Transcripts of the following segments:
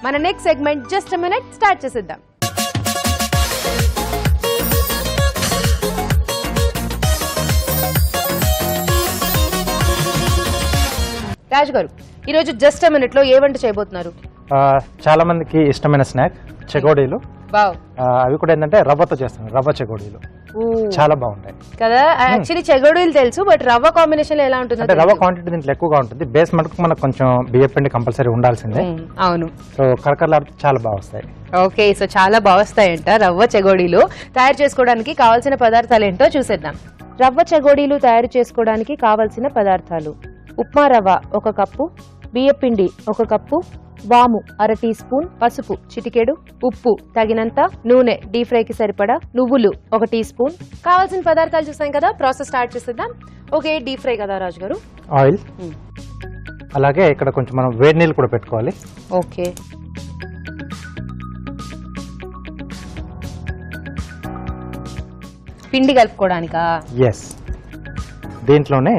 మన next segment just a minute start చేసేద్దాం. రాజు గారు, ఈరోజు జస్ట్ ఎ మినిట్ లో ఏ వంట చేయబోతున్నారు? చాలా మందికి ఇష్టమైన స్నాక్ చెగోడీలు. అవి కూడా ఏంటంటే రవ్వతో చేస్తాను. రవ్వ చెగోడీలు చాలా బాగుంటాయి కదా. యాక్చువల్లీ చెగోడీలు తెలుసు, బట్ రవ్వ కాంబినేషన్ ఎలా ఉంటుంది? అంటే రవ్వ క్వాంటిటీ దీంట్లో ఎక్కువగా ఉంటుంది. బేస్ మటుకు మనకు కొంచెం బియ్యం పిండి కంపల్సరీ ఉండాల్సిందే. అవును. సో కరకరలాడుతూ చాలా బాగా వస్తాయి. ఓకే, సో చాలా బాగా వస్తాయంట రవ్వ చెగోడీలు. తయారు చేసుకోవడానికి కావాల్సిన పదార్థాలు ఏంటో చూసేద్దాం. రవ్వ చెగోడీలు తయారు చేసుకోవడానికి కావాల్సిన పదార్థాలు: ఉప్మా రవ్వ 1 కప్పు, బియ్యపిండి 1 కప్పు, వాము 1/2 టీ స్పూన్, పసుపు చిటికెడు, ఉప్పు తగినంత, నూనె డీప్ ఫ్రైకి సరిపడా, నువ్వులు 1 టీ స్పూన్. కావాల్సిన పదార్థాలు చూసాం కదా, ప్రాసెస్ స్టార్ట్ చేసేద్దాం. ఓకే, డీప్ ఫ్రై కదా రాజు గారు? ఆయిల్, అలాగే ఇక్కడ కొంచెం మనం వేడి నీళ్ళు కూడా పెట్టుకోవాలి. ఓకే, పిండి కలుపుకోవడానికా? ఎస్. దీంట్లోనే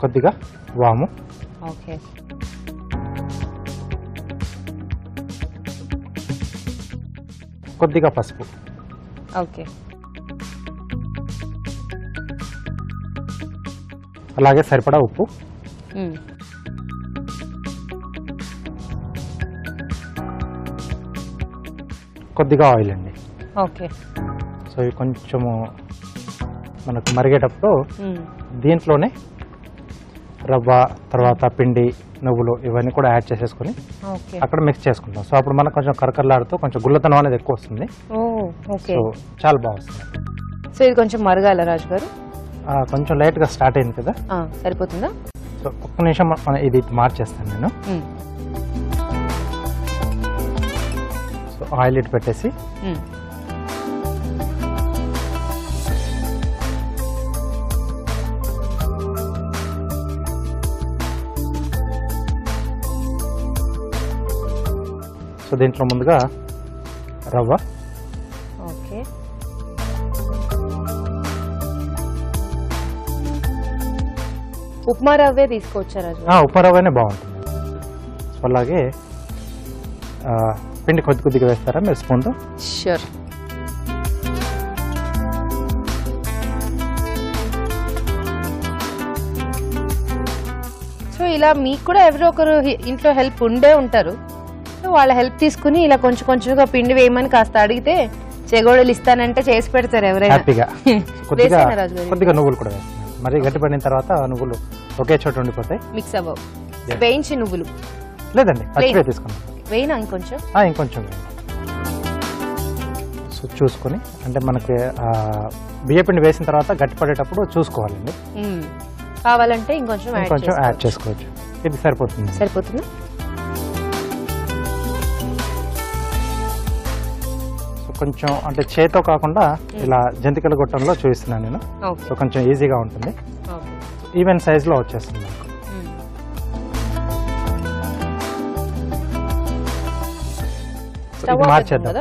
కొద్దిగా వాము, ఓకే, కొద్దిగా పసుపు, ఓకే, అలాగే సరిపడా ఉప్పు, కొద్దిగా ఆయిల్ అండి. ఓకే. సో ఇవి కొంచెము మనకు మరిగేటప్పుడు దీంట్లోనే రవ్వ, తర్వాత పిండి, నువ్వులు ఇవన్నీ కూడా యాడ్ చేసేసుకుని అక్కడ మిక్స్ చేసుకుంటాం. సో అప్పుడు మనకు కొంచెం కరకరలాడుతూ కొంచెం గుల్లతనం అనేది ఎక్కువ వస్తుంది. సో చాలా బాగా వస్తుంది. సో ఇది కొంచెం మరగాల రాజు గారు? కొంచెం లైట్గా స్టార్ట్ అయింది కదా, సరిపోతుందా? సో ఒక్క నిమిషం ఇది మార్చేస్తాను నేను. సో ఆయిల్ ఇటు పెట్టేసి సో దీంట్లో ముందుగా రవ్వ, ఓకే, ఉప్మా రవ్వే తీసుకోవచ్చా రాజు? ఉప్మా రవ్వనే బాగుంటుంది. సో అలాగే పిండి కొద్దిగా వేస్తారా మీరు స్పూన్తో? షూర్. సో ఇలా మీకు కూడా ఎవరో ఒకరు ఇంట్లో హెల్ప్ ఉండే ఉంటారు. వాళ్ళ హెల్ప్ తీసుకుని ఇలా కొంచెం కొంచెంగా పిండి వేయమని కాస్త అడిగితే చెగోడీలు ఇస్తానంటే చేసి పెడతారు ఎవరైనా. హ్యాపీగా. కొద్దిగా నువ్వులు కూడా వేస్తాను. మరి గట్టిపడిన తర్వాత నువ్వులు ఒకే చోట ఉండిపోతాయి, మిక్స్ అవ్వవు. వేయించి నువ్వులు లేదండి, పచ్చివే తీసుకున్నాం. వేయినా ఇంకొంచెం వేయండి. సో చూసుకొని, అంటే మనకి బియ్యపిండి వేసిన తర్వాత గట్టిపడేటప్పుడు చూసుకోవాలండి. కావాలంటే ఇంకొంచెం యాడ్ చేసుకోవచ్చు. ఇది సరిపోతుంది. కొంచెం అంటే చేతో కాకుండా ఇలా జంతికల గొట్టంలో చూపిస్తున్నాను నేను. సో కొంచెం ఈజీగా ఉంటుంది, ఈవెన్ సైజ్ లో వచ్చేస్తుంది. మార్చేద్దాం.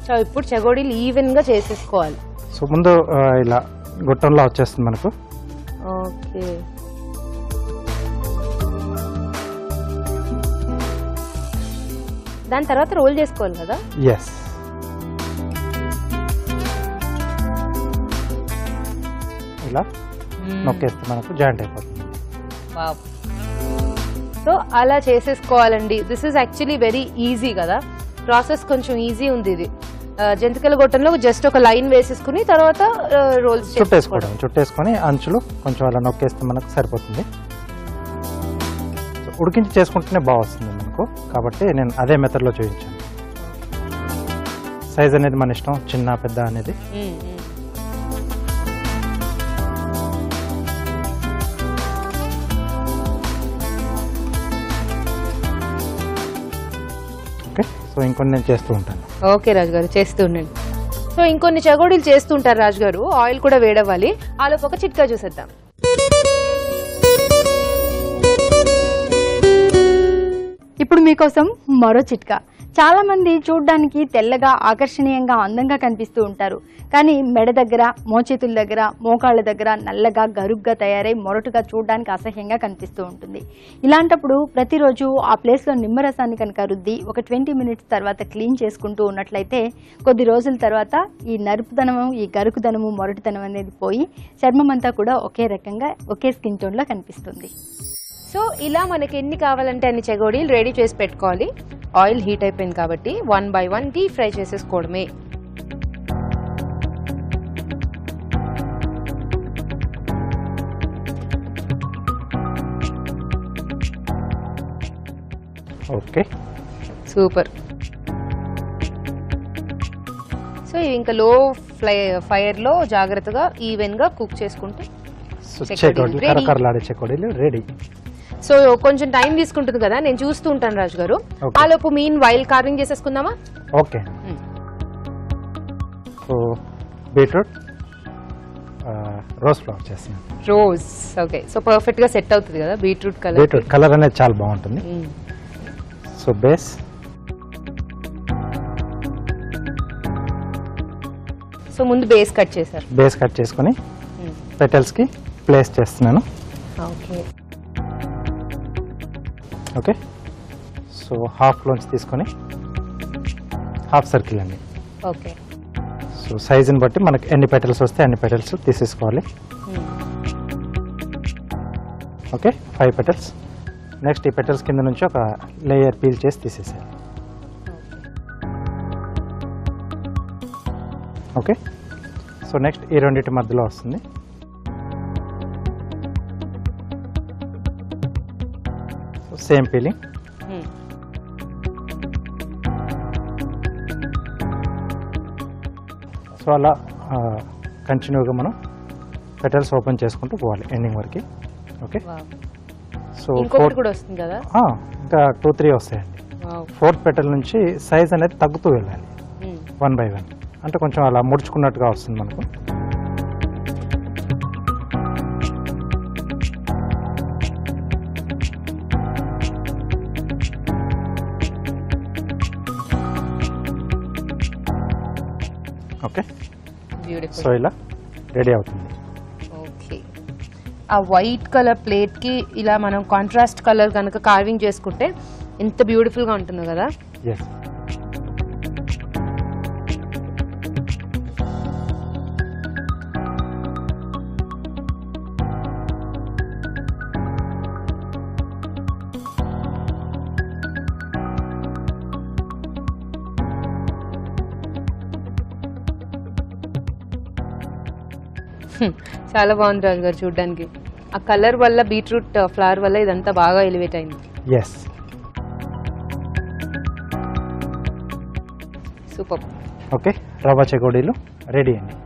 సో ఇప్పుడు చెగోడీలు ఈవెన్ గా చేసేసుకోవాలి. సో ముందు ఇలా గొట్టంలో వచ్చేస్తుంది మనకు. ఓకే, దాని తర్వాత రోల్ చేసుకోవాలి కదా? ఎస్. ఇలా నొక్కేస్తే మనకు జాయింట్ అయిపోతుంది. సో అలా చేసేసుకోవాలండి. This is actually very easy కదా, ప్రాసెస్ కొంచెం ఈజీ ఉంది. ఇది జంతికల గొట్టంలో జస్ట్ ఒక లైన్ వేసేసుకుని తర్వాత రోల్స్ చుట్టేసుకొని అంచులు కొంచెం అలా నొక్కేస్తే మనకు సరిపోతుంది. ఉడికించి చేసుకుంటేనే బాగా వస్తుంది మనకు, కాబట్టి నేను అదే మెథడ్లో చూపించాను. సైజ్ అనేది మన ఇష్టం, చిన్న పెద్ద అనేది. ఓకే, సో ఇంకొన్ని నేను చేస్తూ ఉంటాను. ఓకే రాజు గారు, చేస్తూ ఉండండి. సో ఇంకొన్ని చెగోడీలు చేస్తుంటారు రాజు గారు, ఆయిల్ కూడా వేడవ్వాలి. ఆలోపు ఒక చిట్కా చూసేద్దాం. ఇప్పుడు మీకోసం మరో చిట్కా. చాలా మంది చూడ్డానికి తెల్లగా ఆకర్షణీయంగా అందంగా కనిపిస్తూ ఉంటారు. కానీ మెడ దగ్గర, మోచేతుల దగ్గర, మోకాళ్ళ దగ్గర నల్లగా గరుగ్గా తయారై మొరటుగా చూడడానికి అసహ్యంగా కనిపిస్తూ ఉంటుంది. ఇలాంటప్పుడు ప్రతిరోజు ఆ ప్లేస్లో నిమ్మరసాన్ని కనుక రుద్ది ఒక 20 మినిట్స్ తర్వాత క్లీన్ చేసుకుంటూ ఉన్నట్లయితే కొద్ది రోజుల తర్వాత ఈ నలుపుదనము, ఈ గరుకుదనము, మొరటుదనం అనేది పోయి చర్మం అంతా కూడా ఒకే రకంగా ఒకే స్కిన్ టోన్లో కనిపిస్తుంది. సో ఇలా మనకి ఎన్ని కావాలంటే అన్ని చెగోడీలు రెడీ చేసి పెట్టుకోవాలి. ఆయిల్ హీట్ అయిపోయింది కాబట్టి 1 by 1 డీప్ ఫ్రై చేసేసుకోవడమే. Okay, super. సో ఇవి ఇంకా లో ఫైర్ లో జాగ్రత్తగా ఈవెన్ గా కుక్ చేసుకుంటే చెకోడీలు, కరకరలాడే చెకోడీలు రెడీ. సో కొంచెం టైం తీసుకుంటుంది కదా, నేను చూస్తూ ఉంటాను రాజు గారు. ఆ లోపు మీన్ వైల్ కార్వింగ్ చేసేసుకుందామా? Okay. So beetroot rose flower చేస్తున్నాను. Rose, okay. సో పర్ఫెక్ట్ గా సెట్ అవుతుంది కదా బీట్రూట్ కలర్. బీట్రూట్ కలర్ అనేది చాలా బాగుంటుంది. సో బేస్, సో ముందు బేస్ కట్ చేశారు. బేస్ కట్ చేసుకుని పెటల్స్ కి ప్లేస్ చేస్తున్నాను. Okay okay. సో హాఫ్ లోంచి తీసుకొని హాఫ్ సర్కిల్ అండి. ఓకే. సో సైజుని బట్టి మనకి ఎన్ని పెటల్స్ వస్తే అన్ని పెటల్స్ తీసేసుకోవాలి. Okay, 5 petals. నెక్స్ట్ ఈ పెటల్స్ కింద నుంచి ఒక లేయర్ పీల్ చేసి తీసేసేయాలి. ఓకే. సో నెక్స్ట్ ఈ రెండింటి మధ్యలో వస్తుంది. So same peeling. సో అలా కంటిన్యూగా మనం పెటల్స్ ఓపెన్ చేసుకుంటూ పోవాలి ఎండింగ్ వరకు. ఓకే. సో ఇంకొకటి కూడా వస్తుంది కదా, ఇంకా 2-3 వస్తాయండి. 4th పెటల్ నుంచి సైజ్ అనేది తగ్గుతూ వెళ్ళాలి 1 by 1. అంటే కొంచెం అలా ముడుచుకున్నట్టుగా వస్తుంది మనకు. ఓకే. సో ఇలా రెడీ అవుతుంది. ఓకే. ఆ వైట్ కలర్ ప్లేట్ కి ఇలా మనం కాంట్రాస్ట్ కలర్ కనుక కార్వింగ్ చేసుకుంటే ఎంత బ్యూటిఫుల్ గా ఉంటుందో కదా. ఎస్. చాలా బాగుంది రాజు గారు చూడడానికి. ఆ కలర్ వల్ల, బీట్రూట్ ఫ్లవర్ వల్ల ఇదంతా బాగా ఎలివేట్ అయింది. ఎస్. సూపర్. ఓకే, రవ్వ చెకోడీలు రెడీ అండి.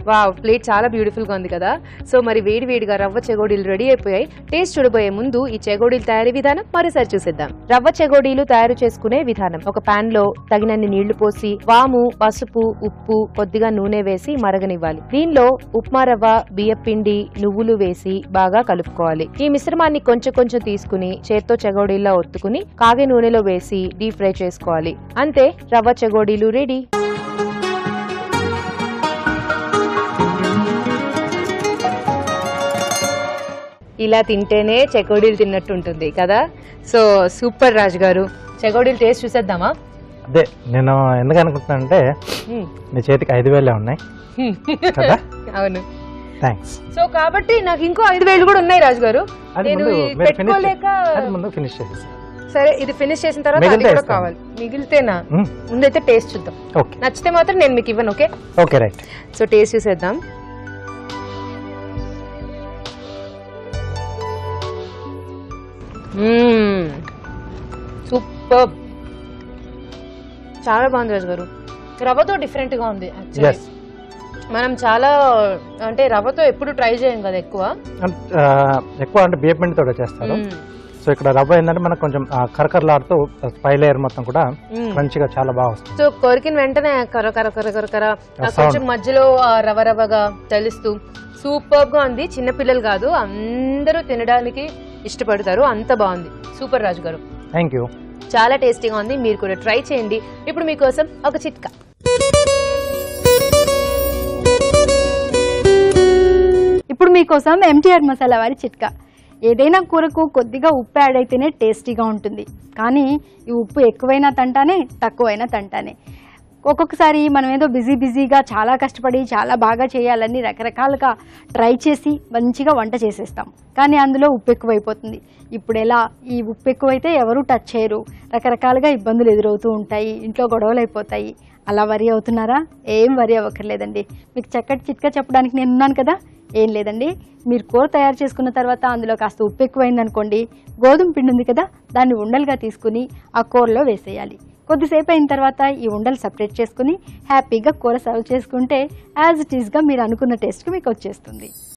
వావ్, ప్లేట్ చాలా బ్యూటిఫుల్ గా ఉంది కదా. సో మరి వేడి వేడిగా రవ్వ చెగోడీలు రెడీ అయిపోయాయి. టేస్ట్ చూడబోయే ముందు ఈ చెగోడీలు తయారీ విధానం మరోసారి చూసేద్దాం. రవ్వ చెగోడీలు తయారు చేసుకునే విధానం: ఒక పాన్ లో తగినన్ని నీళ్లు పోసి వాము, పసుపు, ఉప్పు, కొద్దిగా నూనె వేసి మరగనివ్వాలి. దీనిలో ఉప్మా రవ్వ, బియ్యపిండి, నువ్వులు వేసి బాగా కలుపుకోవాలి. ఈ మిశ్రమాన్ని కొంచెం కొంచెం తీసుకుని చేత్తో చెగోడీల్లా ఒత్తుకుని కాగే నూనెలో వేసి డీప్ ఫ్రై చేసుకోవాలి. అంతే, రవ్వ చెగోడీలు రెడీ. ఇలా తింటేనే చెకోడీలు తిన్నట్టు ఉంటుంది కదా. సో సూపర్ రాజు గారు, చెకోడీలు టేస్ట్ చూసేద్దామా? అదే నేను ఎందుకు అనుకుంటున్నానంటే నీ చేతికి 5,000 ఉన్నాయి కదా. అవును, థ్యాంక్స్. సో కాబట్టి నాకు ఇంకో 5,000 కూడా ఉన్నాయి రాజు గారు. నేను పెట్టుకోలేక ఫినిష్ చేసేసి. సరే, ఇది ఫినిష్ చేసిన తర్వాత అది కూడా కావాలి. మిగిలితేనా? ముందైతే టేస్ట్ చూద్దాం. నచ్చితే మాత్రం నేను మీకు ఇవ్వను. Okay okay, right. So taste చూసేద్దాం. సూపర్, చాలా బాగుంది రాజు గారు. రవ్వతో డిఫరెంట్ గా ఉంది. మనం చాలా అంటే రవ్వతో ఎప్పుడు ట్రై చేయం కదా, ఎక్కువ అంటే బియ్య పిండితో చేస్తారు. సో ఇక్కడ రవ్వ ఏంటంటే మనకు కొంచెం కరకరలాడుతూ పై లేయర్ మొత్తం కూడా మంచిగా చాలా బాగా వస్తుంది. సో కొరికిన వెంటనే కరకర కరకర కొంచెం మధ్యలో రవ్వ రవ్వగా తెలుస్తూ సూపర్ గా ఉంది. చిన్నపిల్లలు కాదు, అందరూ తినడానికి ఇష్టపడతారు. అంత బాగుంది. సూపర్ రాజు గారు. Thank you. చాలా టేస్టీగా ఉంది, మీరు కూడా ట్రై చేయండి. ఇప్పుడు మీకోసం ఒక చిట్కా. ఇప్పుడు మీకోసం ఎంటీఆర్ మసాలా వారి చిట్కా. ఏదైనా కూరకు కొద్దిగా ఉప్పు యాడ్ అయితేనే టేస్టీగా ఉంటుంది, కానీ ఈ ఉప్పు ఎక్కువైనా తంటానే, తక్కువైనా తంటానే. ఒక్కొక్కసారి మనం ఏదో బిజీగా చాలా కష్టపడి చాలా బాగా చేయాలని రకరకాలుగా ట్రై చేసి మంచిగా వంట చేసేస్తాం, కానీ అందులో ఉప్పు ఎక్కువైపోతుంది. ఇప్పుడు ఎలా, ఈ ఉప్పు ఎక్కువైతే ఎవరు టచ్ చేయరు, రకరకాలుగా ఇబ్బందులు ఎదురవుతూ ఉంటాయి, ఇంట్లో గొడవలు అయిపోతాయి. అలా వరి అవుతున్నారా? ఏం వరి అవ్వక్కర్లేదండి. మీకు చక్కటి చిట్కా చెప్పడానికి నేను ఉన్నాను కదా. ఏం లేదండి, మీరు కూర తయారు చేసుకున్న తర్వాత అందులో కాస్త ఉప్పు ఎక్కువైందనుకోండి, గోధుమ పిండి ఉంది కదా, దాన్ని ఉండలుగా తీసుకుని ఆ కూరలో వేసేయాలి. కొద్దిసేపు అయిన తర్వాత ఈ ఉండలు సపరేట్ చేసుకుని హ్యాపీగా కూర సర్వ్ చేసుకుంటే యాజ్ ఇట్ ఈస్గా మీరు అనుకున్న టేస్ట్కి మీకు వచ్చేస్తుంది.